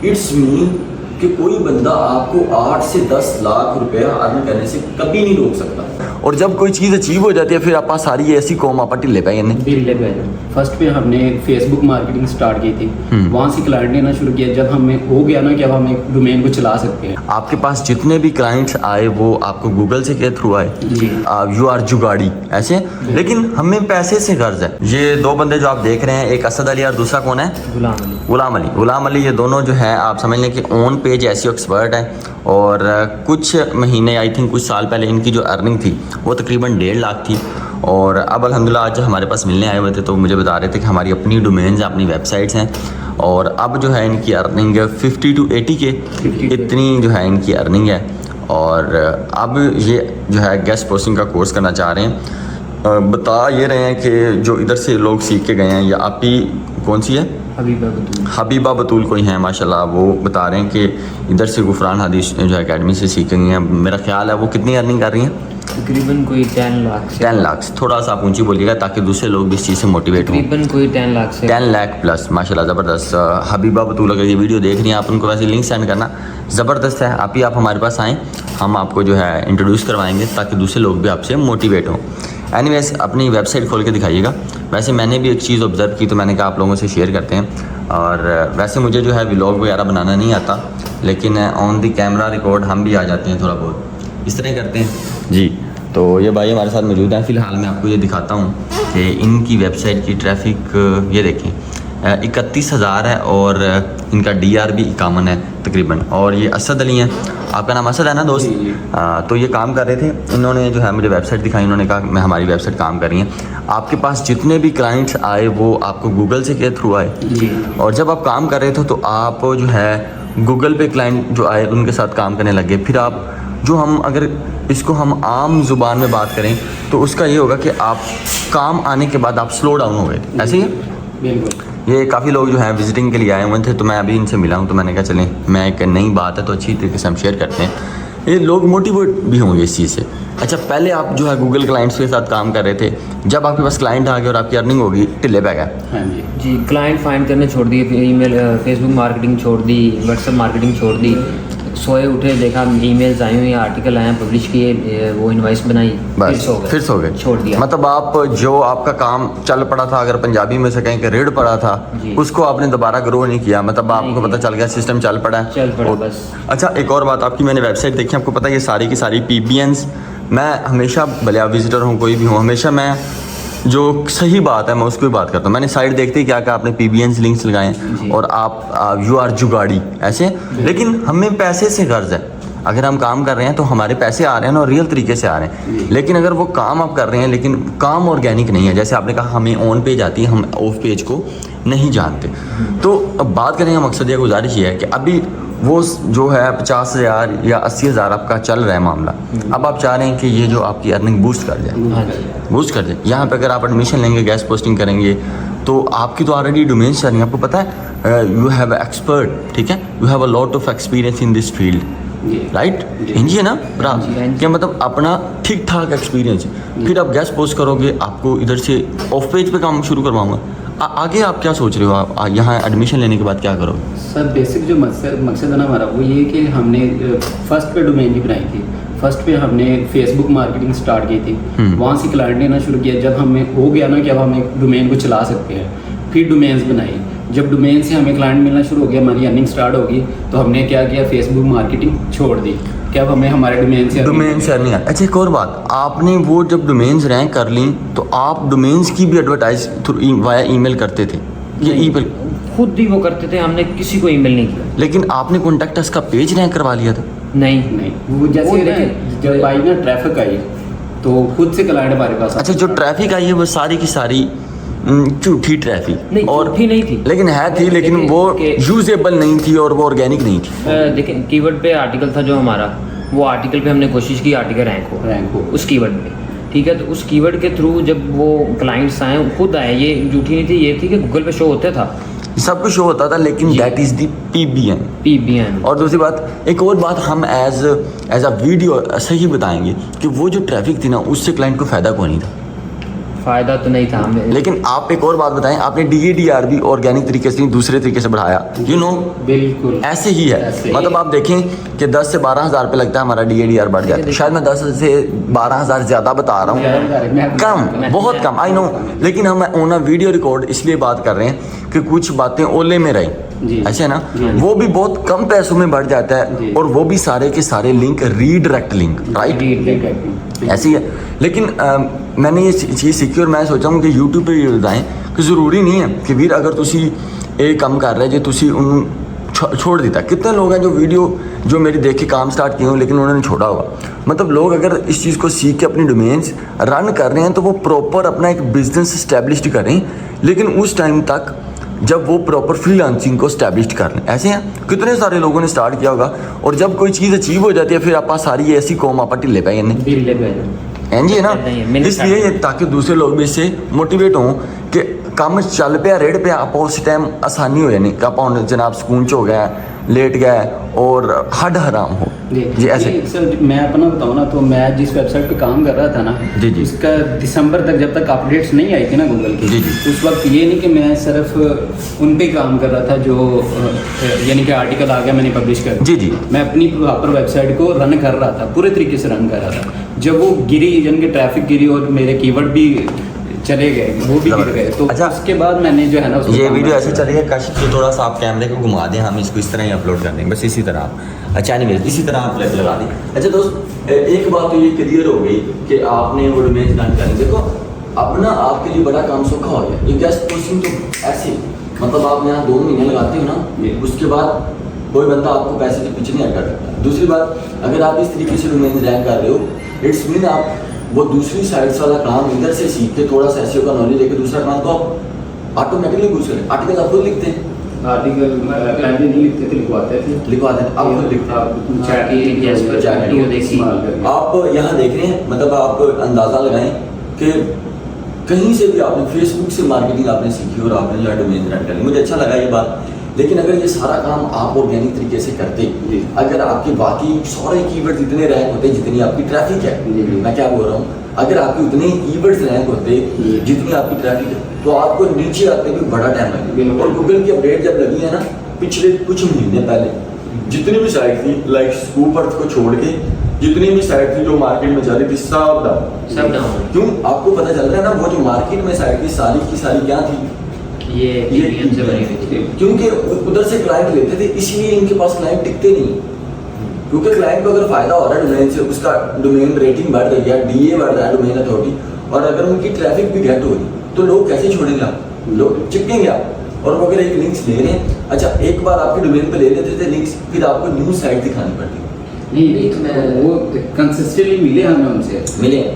It's mean कि कोई बंदा आपको 8 से 10 लाख रुपया अर्न करने से कभी नहीं रोक सकता। और जब कोई चीज़ अचीव हो जाती है फिर आप सारी ऐसी कौम आप ढिले पे ढिले पे फर्स्ट पे हमने फेसबुक मार्केटिंग स्टार्ट की थी, वहाँ से क्लाइंट लेना शुरू किया। जब हमें हो गया ना कि अब हम एक डोमेन को चला सकते हैं। आपके पास जितने भी क्लाइंट्स आए वो आपको गूगल से के थ्रू आए, यू आर जुगाड़ी ऐसे, लेकिन हमें पैसे से गर्ज है। ये दो बंदे जो आप देख रहे हैं, एक असद अली और दूसरा कौन है? गुलाम अली। ये दोनों जो है आप समझ लें कि ऑन पेज एसईओ एक्सपर्ट है। और कुछ महीने आई थिंक कुछ साल पहले इनकी जो अर्निंग थी वो तकरीबन 1.5 लाख थी। और अब अल्हम्दुलिल्लाह आज हमारे पास मिलने आए हुए थे तो मुझे बता रहे थे कि हमारी अपनी डोमेन्स अपनी वेबसाइट्स हैं और अब जो है इनकी अर्निंग 50 to 80 के इतनी जो है इनकी अर्निंग है। और अब ये जो है गेस्ट पोस्टिंग का कोर्स करना चाह रहे हैं। बता ये रहे हैं कि जो इधर से लोग सीख के गए हैं, या आप ही कौन सी है? हबीबा बतूल कोई हैं माशाल्लाह, वो बता रहे हैं कि इधर से गुफरान हदीस जो है अकेडमी से सीख गई हैं। मेरा ख्याल है वो कितनी अर्निंग कर रही हैं? तकरीबन कोई 10 लाख। थोड़ा सा आप ऊंची बोलिएगा ताकि दूसरे लोग भी इस चीज़ से मोटिवेट हों। तकरीबन कोई 10 लाख से 10 लाख प्लस माशाल्लाह ज़बरदस्त। हबीबा बतूल अगर ये वीडियो देख रही हैं आप उनको वैसे लिंक सेंड करना, ज़बरदस्त है। आप हमारे पास आएँ, हम आपको जो है इंट्रोड्यूस करवाएंगे ताकि दूसरे लोग भी आपसे मोटिवेट हों। एनीवेज अपनी वेबसाइट खोल के दिखाइएगा। वैसे मैंने भी एक चीज़ ऑब्ज़र्व की तो मैंने कहा आप लोगों से शेयर करते हैं। और वैसे मुझे जो है व्लॉग वगैरह बनाना नहीं आता, लेकिन ऑन दी कैमरा रिकॉर्ड हम भी आ जाते हैं, थोड़ा बहुत इस तरह करते हैं जी। तो ये भाई हमारे साथ मौजूद हैं। फ़िलहाल मैं आपको ये दिखाता हूँ कि इनकी वेबसाइट की ट्रैफिक ये देखें 31,000 है और इनका DR भी 51 है तकरीबन। और ये असद अली हैं, आपका नाम असद है ना दोस्त? तो ये काम कर रहे थे, इन्होंने जो है मुझे वेबसाइट दिखाई, इन्होंने कहा मैं हमारी वेबसाइट काम कर रही है। आपके पास जितने भी क्लाइंट्स आए वो आपको गूगल से के थ्रू आए, और जब आप काम कर रहे थे तो आप जो है गूगल पे क्लाइंट जो आए उनके साथ काम करने लगे। फिर आप जो हम अगर इसको हम आम ज़ुबान में बात करें तो उसका ये होगा कि आप काम आने के बाद आप स्लो डाउन हो गए, ऐसे ही? बिल्कुल। ये काफ़ी लोग जो हैं विजिटिंग के लिए आए हुए थे तो मैं अभी इनसे मिला हूँ तो मैंने कहा चलें मैं एक नई बात है तो अच्छी तरीके से हम शेयर करते हैं, ये लोग मोटिवेट भी होंगे इस चीज़ से। अच्छा, पहले आप जो है गूगल क्लाइंट्स के साथ काम कर रहे थे, जब आपके पास क्लाइंट आ गए और आपकी अर्निंग होगी टिल्ले पे गए? हाँ जी, क्लाइंट फाइंड करने छोड़ दिए, ईमेल फेसबुक मार्केटिंग छोड़ दी, व्हाट्सएप मार्केटिंग छोड़ दी। सोए उठे देखा ईमेल्स आई हुई, आर्टिकल आए, पब्लिश किए, वो इनवाइस बनाई, फिर सो गए, छोड़ दिया। मतलब आप जो आपका काम चल पड़ा था, अगर पंजाबी में से कहें कि रेड पड़ा था, उसको आपने दोबारा ग्रो नहीं किया, मतलब आपको पता चल गया सिस्टम चल पड़ा बस। अच्छा, एक और बात, आपकी मैंने वेबसाइट देखी, आपको पता है ये सारी की सारी PBNs, मैं हमेशा भले आप विजिटर हूँ कोई भी हूँ, हमेशा मैं जो सही बात है मैं उसको ही बात करता हूँ। मैंने साइट देखते ही क्या कहा आपने PBNs लिंक्स लगाए और आप यू आर जुगाड़ी ऐसे, लेकिन हमें पैसे से गर्ज है। अगर हम काम कर रहे हैं तो हमारे पैसे आ रहे हैं ना, और रियल तरीके से आ रहे हैं। लेकिन अगर वो काम आप कर रहे हैं लेकिन काम ऑर्गेनिक नहीं है, जैसे आपने कहा हमें ऑन पेज आती है, हम ऑफ पेज को नहीं जानते, तो अब बात करने का मकसद या गुजारिश ये है कि अभी वो जो है 50,000 या 80,000 आपका चल रहा है मामला, अब आप चाह रहे हैं कि ये जो आपकी अर्निंग बूस्ट कर जाए, यहाँ पे अगर आप एडमिशन लेंगे, गेस्ट पोस्टिंग करेंगे, तो आपकी तो ऑलरेडी डोमेन चल रही है, आपको पता है यू हैव एक्सपर्ट, ठीक है, you have a lot of experience in this field, right? इंजी है ना क्या, मतलब अपना ठीक ठाक एक्सपीरियंस है। फिर आप गेस्ट पोस्ट करोगे, आपको इधर से ऑफ पेज पे काम शुरू करवाऊंगा। आगे आप क्या सोच रहे हो, आप यहाँ एडमिशन लेने के बाद क्या करोगे? सर बेसिक जो मकसद है ना हमारा वो ये कि हमने फर्स्ट पे डोमेन ही बनाई थी। फर्स्ट पे हमने फेसबुक मार्केटिंग स्टार्ट की थी, वहाँ से क्लाइंट लेना शुरू किया। जब हमें हो गया ना कि अब हम एक डोमेन को चला सकते हैं, फिर डोमेन्स बनाई। जब डोमेन से हमें क्लाइंट मिलना शुरू हो गया, हमारी अर्निंग स्टार्ट होगी, तो हमने क्या किया, फेसबुक मार्केटिंग छोड़ दी कि अब हमें हमारे डोमेन से अर्निंग। अच्छा, एक और बात, आपने वो जब डोमेन्स रैंक कर ली तो आप डोमेन्स की भी एडवर्टाइज वाया ईमेल करते थे? ये ईमेल खुद ही वो करते थे, हमने किसी को ईमेल नहीं किया। लेकिन आपने कॉन्टैक्ट अस का पेज रैंक करवा लिया था? नहीं, वो जैसे जब आई ना ट्रैफिक आई तो खुद से क्लाइंट हमारे पास। अच्छा, जो ट्रैफिक आई है वो सारी की सारी झूठी ट्रैफिक और नहीं थी, लेकिन है थी, लेकिन वो यूजेबल नहीं थी और वो ऑर्गेनिक नहीं थी। देखिए कीवर्ड पे आर्टिकल था जो हमारा, वो आर्टिकल पे हमने कोशिश की आर्टिकल रैंक हो उस कीवर्ड पे, ठीक है। तो उस कीवर्ड के थ्रू जब वो क्लाइंट्स आए, खुद आए, ये झूठी नहीं थी, ये थी कि गूगल पे शो होता था, सब कुछ शो होता था, लेकिन दैट इज दी PBN। और दूसरी बात, एक और बात, हम एज अ वीडियो सही बताएंगे कि वो जो ट्रैफिक थी ना, उससे क्लाइंट को फ़ायदा कोई नहीं था। फ़ायदा तो नहीं था हमें। लेकिन आप एक और बात बताएं, आपने DADR भी ऑर्गेनिक तरीके से नहीं दूसरे तरीके से बढ़ाया, यू नो। बिल्कुल ऐसे ही है, ऐसे मतलब आप देखें कि 10 से 12 हज़ार रुपये लगता है हमारा DADR बढ़ जाता है। शायद मैं 10 से 12 हज़ार ज़्यादा बता रहा हूँ, कम, बहुत कम, आई नो। लेकिन हम ऑन वीडियो रिकॉर्ड इसलिए बात कर रहे हैं कि कुछ बातें ओले में रही, जी। ऐसे है ना, वो भी बहुत कम पैसों में बढ़ जाता है, जी। और वो भी सारे के सारे लिंक रीडायरेक्ट लिंक, राइट, ऐसी है। लेकिन मैंने ये चीज़ सीखी और मैं सोचा हूँ कि यूट्यूब पे ये बताएं कि ज़रूरी नहीं है कि वीर अगर तुसी एक काम कर रहे जे तुसी उन छोड़ देता। कितने लोग हैं जो वीडियो जो मेरी देख के काम स्टार्ट किए हो लेकिन उन्होंने छोड़ा होगा। मतलब लोग अगर इस चीज़ को सीख के अपनी डोमेन्स रन कर रहे हैं तो वो प्रॉपर अपना एक बिजनेस इस्टेब्लिश करें, लेकिन उस टाइम तक जब वो प्रॉपर फ्रीलांसिंग को इस्टेब्लिश कर लें। ऐसे हैं कितने सारे लोगों ने स्टार्ट किया होगा, और जब कोई चीज़ अचीव हो जाती है फिर आप सारी ऐसी कौम आप ढिले पे हैं जी, है ना। इसलिए ये ताकि दूसरे लोग भी इससे मोटिवेट हों कि काम चल पे रेड़ पे आप उस टाइम आसानी हो जानी कि आप जनाब सुकून च हो गया, लेट गया और हड हराम हो जी ऐसे। सर मैं अपना बताऊँ ना, तो मैं जिस वेबसाइट पे काम कर रहा था ना जी जी, उसका दिसंबर तक जब तक अपडेट्स नहीं आई थी ना गूगल की, जी जी, उस वक्त ये नहीं कि मैं सिर्फ उन पे काम कर रहा था जो यानी कि आर्टिकल आ गया मैंने पब्लिश कर जी जी, मैं अपनी प्रॉपर वेबसाइट को रन कर रहा था, पूरे तरीके से रन कर रहा था। जब वो गिरी यानी कि ट्रैफिक गिरी और मेरे कीवर्ड भी चले गए, वो भी गिर गए, तो अच्छा, उसके बाद मैंने जो है ना ये वीडियो ऐसे चलेगा काशिफ, तो थोड़ा सा आप कैमरे को घुमा दें, हम इसको इस तरह ही अपलोड कर देंगे, बस इसी तरह आप। अच्छा नहीं, इसी तरह आप लगा दें। अच्छा दोस्त, एक बात तो ये क्लियर हो गई कि आपने वो डोमेन रन करें। देखो अब ना आपके लिए बड़ा काम सौखा हो गया। ये गेस्ट पोस्टिंग तो ऐसे, मतलब आप यहाँ 2 महीने लगाते हो ना, उसके बाद कोई बंदा आपको पैसे के पीछे नहीं हट सकता। दूसरी बात, अगर आप इस तरीके से डोमेन रैंक कर रहे हो, इट्स मीन आप वो दूसरी साइड्स वाला काम इधर से सीख के थोड़ा सा SEO का नॉलेज लेके दूसरा काम तो आप ऑटोमेटिकली घुस गए। आर्टिकल आप खुद लिखते हैं, आर्टिकल पहले नहीं लिखते थे, लिखवाते थे, आप खुद लिखते हैं। आप यहाँ देख रहे हैं, मतलब आप अंदाज़ा लगाएं कि कहीं से भी आपने फेसबुक से मार्केटिंग आपने सीखी और आपने जो है डोमेन रन करी। मुझे अच्छा लगा ये बात। लेकिन अगर ये सारा काम आप ऑर्गेनिक तरीके से करते, अगर आपके बाकी सारे कीवर्ड्स इतने रैंक होते जितनी आपकी ट्रैफिक है, मैं क्या बोल रहा हूँ, अगर आपके उतने कीवर्ड्स रैंक होते जितनी आपकी ट्रैफिक है, तो आपको नीचे आते भी बड़ा टाइम लगेगा। और गूगल की अपडेट जब लगी है ना पिछले कुछ महीने पहले, जितनी भी साइट थी लाइक स्कूप अर्थ को छोड़ के जितनी भी साइट थी जो मार्केट में जा रही थी सब डाउन। क्यों? आपको पता चल रहा है ना, वो जो मार्केट में साइट थी सारी की सारी क्या थी, ये से बनी हुई थी। क्योंकि उधर से क्लाइंट लेते थे, इसलिए इनके पास क्लाइंट टिकते नहीं। क्योंकि क्लाइंट को अगर फायदा हो रहा है डोमेन से, उसका डोमेन रेटिंग बढ़ रही है, DA बढ़ रहा है डोमेन अथॉरिटी, और अगर उनकी ट्रैफिक भी घट हो रही तो लोग कैसे छोड़ेंगे आप, लोग चिपकेंगे आप। और वो अगर एक लिंक्स ले रहे हैं, अच्छा एक बार आपके डोमेन पे ले लेते थे लिंक्स, फिर आपको न्यू साइट दिखानी पड़ती। नहीं, वो कंसिस्टेंटली मिले हमें उनसे,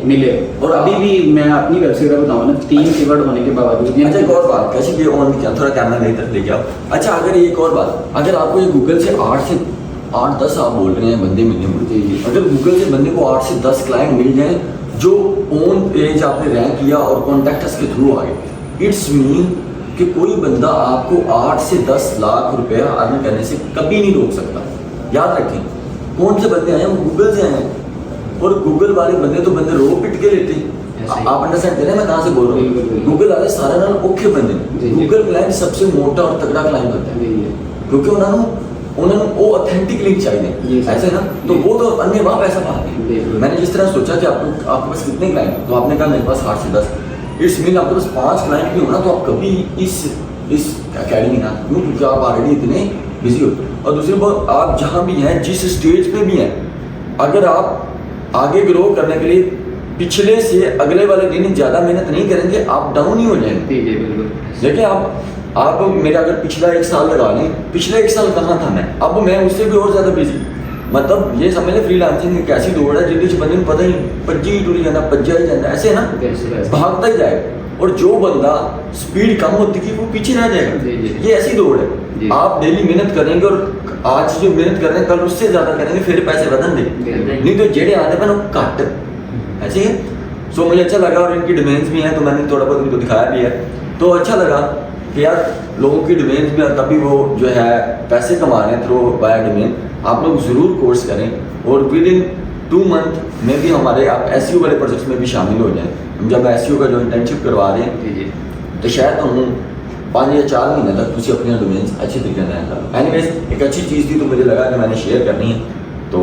मिले। और अभी भी मैं अपनी वेबसाइट का बताऊँ ना, 3 कीवर्ड होने के बावजूद। अच्छा एक और बात, कैसे ये ऑन किया, थोड़ा कैमरा मेरी तरफ लेके आओ। अच्छा अगर एक और बात, अगर आपको ये गूगल से 8-10 आप बोल रहे हैं बंदे मिलने, अगर गूगल से बंदे को 8 से 10 क्लाइंट मिल जाए जो ऑन पेज आपने रैंक किया और कॉन्टैक्ट के थ्रू आ गए, इट्स मीन कि कोई बंदा आपको 8 से 10 लाख रुपया अर्न करने से कभी नहीं रोक सकता। याद रखें, कौन से बंदे आए हैं, वो गूगल से आए हैं, और गूगल वाले बंदे तो बंदे रो पिट के लेते हैं। आप अंडरस्टैंड करें मैं कहाँ से बोल रहा हूँ। गूगल वाले सारे नाल औखे बंदे, गूगल क्लाइंट सबसे मोटा और तगड़ा क्लाइंट होता है, क्योंकि उन्होंने वो ऑथेंटिक लिंक चाहिए, ऐसे ना, तो वो तो अन्य वहाँ पैसा पाते हैं। मैंने जिस तरह सोचा कि आपके पास कितने क्लाइंट, तो आपने कहा मेरे पास 8 से 10, इट्स मीन आपके पास 5 क्लाइंट भी होना, तो आप कभी इस अकेडमी ना, क्यों? क्योंकि आप ऑलरेडी इतने बिजी हो। और दूसरी बात, आप जहाँ भी हैं, जिस स्टेज पे भी हैं, अगर आप आगे ग्रो करने के लिए पिछले से अगले वाले दिन ज़्यादा मेहनत नहीं करेंगे, आप डाउन ही हो जाएंगे। देखिए आप मेरा अगर पिछला 1 साल लगा लें, पिछले 1 साल कहाँ था मैं, अब मैं उससे भी और ज़्यादा बिजी। मतलब ये समझ लें फ्रीलांसिंग एक ऐसी दौड़ है जिंदगी बंदे को पता ही भज्जी ही टुरी जाना, भज्जा ही जाना, ऐसे है ना, भागता ही जाए। और जो बंदा स्पीड कम होती है वो पीछे रह जाएगा। ये ऐसी दौड़ है। आप डेली मेहनत करेंगे और आज जो मेहनत कर रहे हैं कल उससे ज़्यादा करेंगे, फिर पैसे बदल देंगे, नहीं तो जेड़े आते हैं ना घट, ऐसे ही। सो मुझे अच्छा लगा, और इनकी डोमेन्स भी हैं तो मैंने थोड़ा बहुत उनको दिखाया भी है, तो अच्छा लगा कि यार लोगों की डोमेन्स भी, और तभी वो जो है पैसे कमा रहे हैं थ्रू बाय डोमेन। आप लोग ज़रूर कोर्स करें और विद इन 2 मंथ में भी हमारे आप SEO वाले प्रोजेक्ट्स में भी शामिल हो जाएं। जब SEO का जो इंटर्नशिप करवा रहे हैं जी जी तो शायद तुम 5 या 4 महीने तक तुम अपने डोमेन्स अच्छे तरीके से कर। एनीवेज एक अच्छी चीज़ थी तो मुझे लगा कि मैंने शेयर करनी है, तो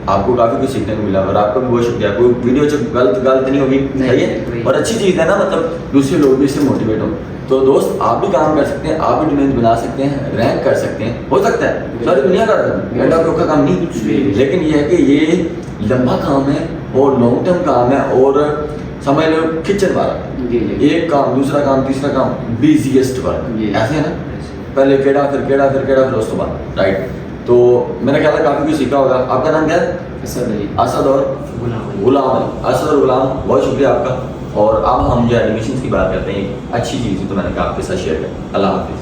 आपको काफ़ी कुछ सीखने को मिला और आपका भी बहुत शुक्रिया। कोई वीडियो जो गलत नहीं होगी, सही है और अच्छी चीज़ है ना, मतलब दूसरे लोग भी इससे मोटिवेट हो। तो दोस्त आप भी काम कर सकते हैं, आप भी डोमेन बना सकते हैं, रैंक कर सकते हैं, हो सकता है सारी दुनिया का घंटा का काम नहीं, लेकिन ये है कि ये लंबा काम है और लॉन्ग टर्म काम है और समझ लो किचन वाला, जी जी एक काम दूसरा काम तीसरा काम, बिजीएस्ट वर्क ऐसे है ना, पहले केड़ा फिर उस तो बाद, राइट। तो मेरा ख्याल है काफ़ी कुछ सीखा होगा। आपका नाम क्या है? असद और गुलाम। असद और गुलाम, बहुत शुक्रिया आपका। और अब हम जो एनिमेशन की बात करते हैं, अच्छी चीज़ है तो मैंने कहा आपके साथ शेयर करें। अल्लाह हाफिज़।